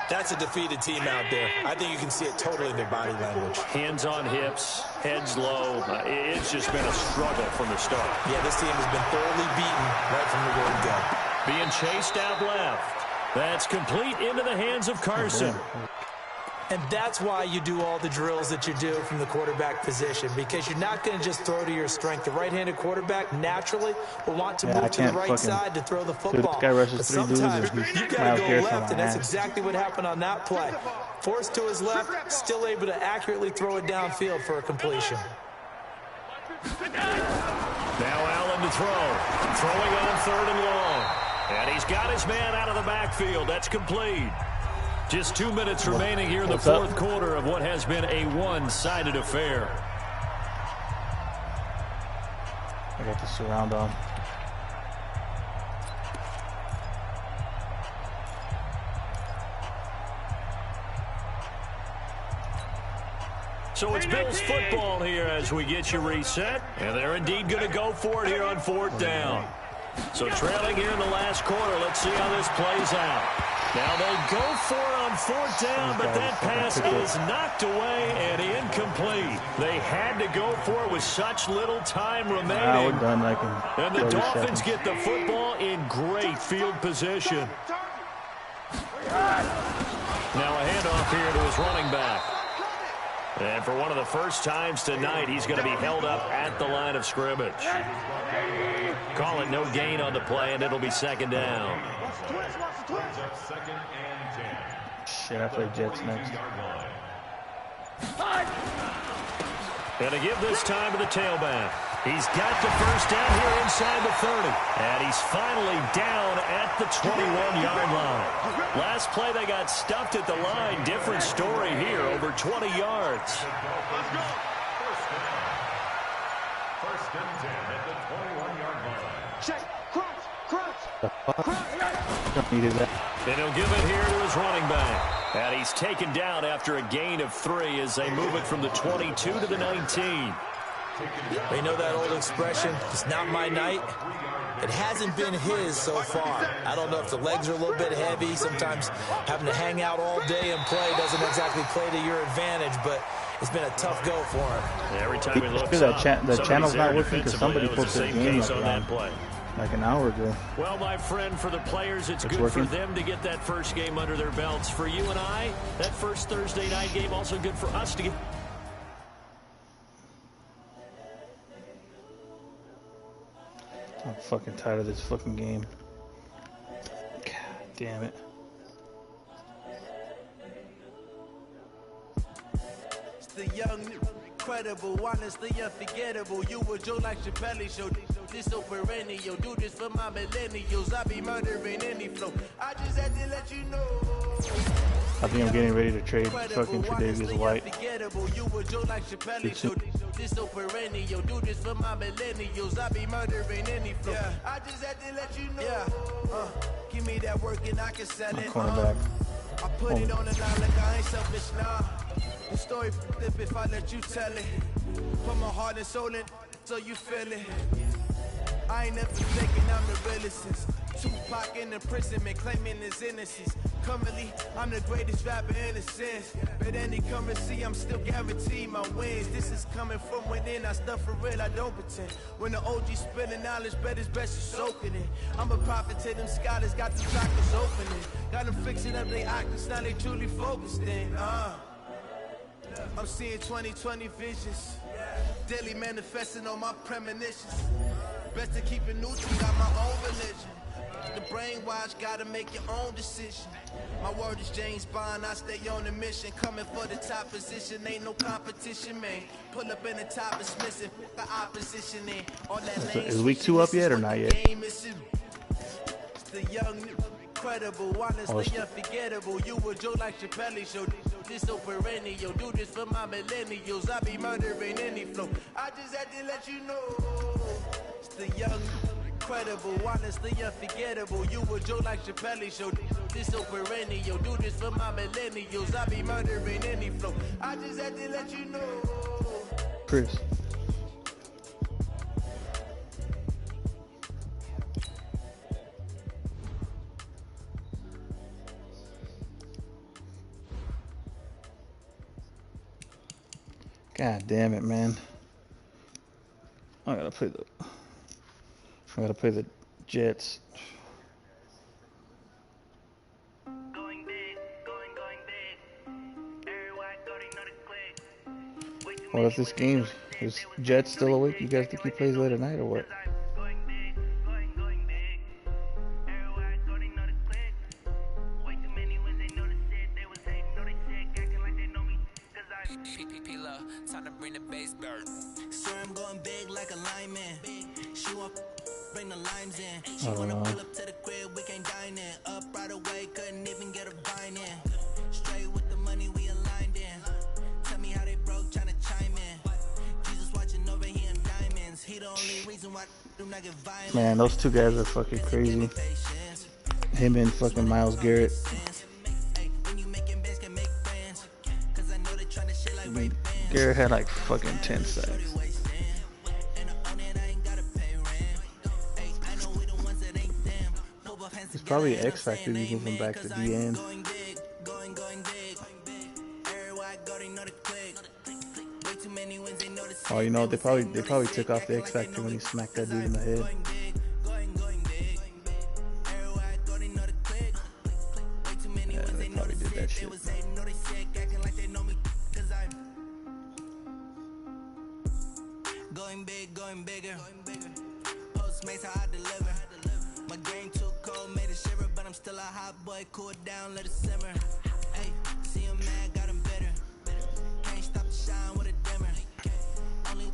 Speaker 5: that's a defeated team out there. I think you can see it totally in their body language.
Speaker 4: Hands on hips, heads low. It's just been a struggle from the start.
Speaker 5: Yeah, this team has been thoroughly beaten right from the word go.
Speaker 4: Being chased out left. That's complete into the hands of Carson.
Speaker 5: And that's why you do all the drills that you do from the quarterback position, because you're not going to just throw to your strength. The right-handed quarterback naturally will want to move to the right side to throw the football. But sometimes you got to go left, and that's exactly what happened on that play. Forced to his left, still able to accurately throw it downfield for a completion.
Speaker 4: Now Allen to throw. Throwing on 3rd and long. And he's got his man out of the backfield. That's complete. Just 2 minutes remaining here in the 4th quarter of what has been a one-sided affair.
Speaker 2: I got the surround on.
Speaker 4: So it's Bills football here as we get you reset. And they're indeed going to go for it here on 4th down. So trailing here in the last quarter. Let's see how this plays out. Now they go for it on 4th down, but that pass is knocked away and incomplete. They had to go for it with such little time remaining.
Speaker 2: We're done like
Speaker 4: and the Dolphins get the football in great field position. Now a handoff here to his running back. And for one of the first times tonight, he's going to be held up at the line of scrimmage. Call it no gain on the play, and it'll be 2nd down.
Speaker 2: Shit, I play Jets next.
Speaker 4: And to give this time to the tailback. He's got the first down here inside the 30. And he's finally down at the 21-yard line. Last play, they got stuffed at the line. Different story here, over 20 yards.
Speaker 7: First and 10 at the 21-yard line.
Speaker 6: Check, crunch.
Speaker 2: Needed that.
Speaker 4: And he'll give it here to his running back. And he's taken down after a gain of 3 as they move it from the 22 to the 19.
Speaker 5: They know that old expression, it's not my night. It hasn't been his so far. I don't know if the legs are a little bit heavy. Sometimes having to hang out all day and play doesn't exactly play to your advantage, but it's been a tough go for him.
Speaker 4: Every time he looks
Speaker 2: up, the channel's not working because somebody posted a game
Speaker 4: on that play.
Speaker 2: like an hour ago.
Speaker 4: Well, my friend, for the players, it's good
Speaker 2: working
Speaker 4: for them to get that first game under their belts. For you and I, that first Thursday night game also good for us to get.
Speaker 2: I'm fucking tired of this fucking game. God damn it.
Speaker 8: It's the young, incredible, honestly unforgettable. You were Joe like Chappelle show. This so perennial. Do this for my millennials. I be murdering any flow. I just had to let you know.
Speaker 2: I think I'm getting ready to trade fucking Tre'Davious White.
Speaker 8: You were Joe like Chappelle show. This so perennial. Do this for my millennials. I be murdering any flow. Yeah. I just had to let you know. Yeah. Give me that work and I can sell it.
Speaker 2: Cornerback.
Speaker 8: I put it on the line like I ain't selfish, nah. The story flip if I let you tell it. Put my heart and soul in so you feel it. I ain't never thinking I'm the realest since Tupac in the imprisonment claiming his innocence. Currently, I'm the greatest rapper in a sense. But any currency, I'm still guaranteed my wins. This is coming from within, I stuff for real, I don't pretend. When the OG spilling knowledge, bet it's best you soak in it. I'm a prophet to them scholars, got the chakras opening. Got them fixing up their octaves, now they truly focused in. I'm seeing 2020 visions. Daily manifesting on my premonitions. Best to keep it neutral, got my own religion. The brainwash, gotta make your own decision. My word is James Bond, I stay on a mission. Coming for the top position, ain't no competition, man. Pull up in the top, it's missing, put the opposition in. All that
Speaker 2: Is week 2 up yet or not yet?
Speaker 8: It's the young, incredible, honestly unforgettable. You were Joe like Chappelle show. This so perennial. Do this for my millennials. I be murdering any flow. I just had to let you know. It's the young, incredible, honestly unforgettable. You were Joe like Chappelle show. This so perennial. Do this for my millennials. I be murdering any flow. I just had to let you know.
Speaker 2: Chris. God damn it, man. I gotta play the Jets.
Speaker 8: Going big, going big. Everywhere I go, they know the click.
Speaker 2: What if this game's is Jets still awake? You guys think he plays later tonight or what?
Speaker 8: Going big, going big. Everywhere I go, they know the click. Way too many wins, they know the shit. They was hating, know they sick, acting like they know me. Cause I PPP love, time to bring the base bird. Sir, I'm going big like a lineman. She want bring the limes in. She wanna pull up to the crib, we can't dine in. Up right away, couldn't even get a vine in. Straight with the money we aligned in. Tell me how they broke, tryna chime in. Jesus watching over here in diamonds. He the only reason why do not get violent.
Speaker 2: Man, those two guys are fucking crazy. Him and fucking Myles Garrett. Garrett had like fucking 10 sacks. He's probably an X Factor. You move him back to the end. Oh, you know they probably took off the X Factor when he smacked that dude in the head. Yeah, they probably did that shit.
Speaker 8: Going bigger. Postmates how I deliver. My game too cold, made a shiver, but I'm still a hot boy. Cool it down, let it simmer. Hey, see him mad, got him bitter. Can't stop the shine with a dimmer. Only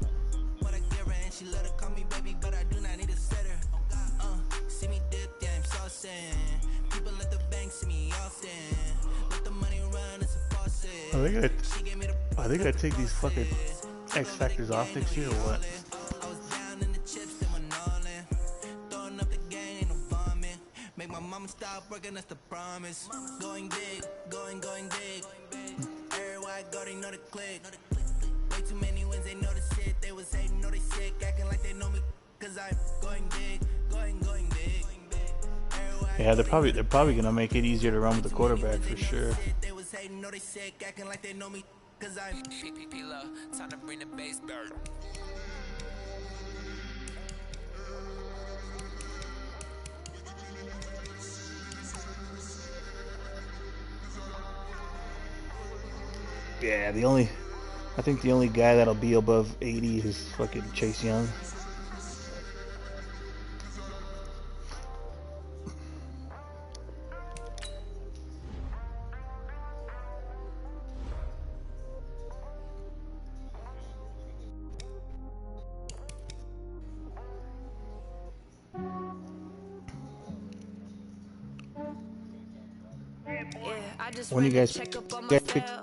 Speaker 8: what I give her, and she let her call me baby, but I do not need a sitter. See me dip, yeah, I'm saucing. People at the bank see me often. Let the money run, it's a faucet.
Speaker 2: I think I take these fucking X Factors off next year or what?
Speaker 8: I was down in the chips, they were gnawing. Throwing up the game, ain't no vomit. Make my mama stop working, that's the promise. Going big, going big. Everywhere I go, they know the click. Way too many wins, they know the shit. They was hating, know they sick, acting like they know me. Cause I'm going big, going big.
Speaker 2: Yeah, they're probably gonna make it easier to run with the quarterback for sure.
Speaker 8: They was hating, know they sick, acting like they know me. Cause I'm PPP love, time to bring the base bird.
Speaker 2: Yeah, I think the only guy that'll be above 80 is fucking Chase Young. When you guys pick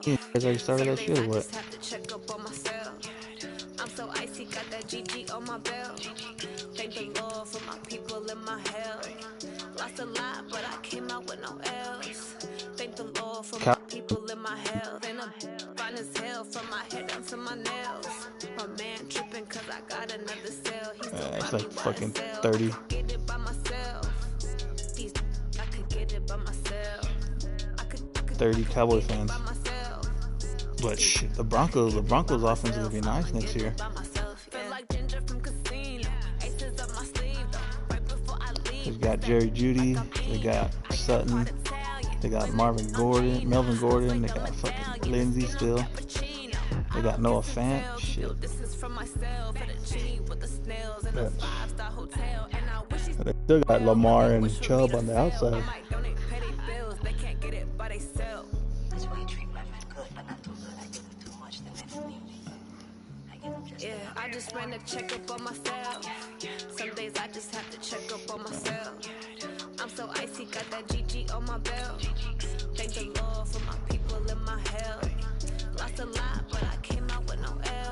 Speaker 2: you guys already started that shit or what?
Speaker 9: I'm so icy, got that GG on my belt. Thank the Lord for my people in my hell. Lost a lot, but I came out with no L's. Thank the Lord for my people in my hell. And I'm fine as hell from my head down to my nails. My man tripping cause I got another cell. He's
Speaker 2: It's like fucking 30.
Speaker 9: Get it by myself. I could get it by myself.
Speaker 2: 30 Cowboy fans. But shit, the Broncos offense will be nice next year. They got Jerry Jeudy, they got Sutton, they got Melvin Gordon, they got fucking Lindsey still. They got Noah Fant. Shit. They still got Lamar and Chubb on the outside.
Speaker 9: Yeah, I just ran a checkup on myself. Some days I just have to check up on myself. I'm so icy, got that GG on my belt. Thank the Lord for my people in my hell. Lost a lot, but I came out with no L.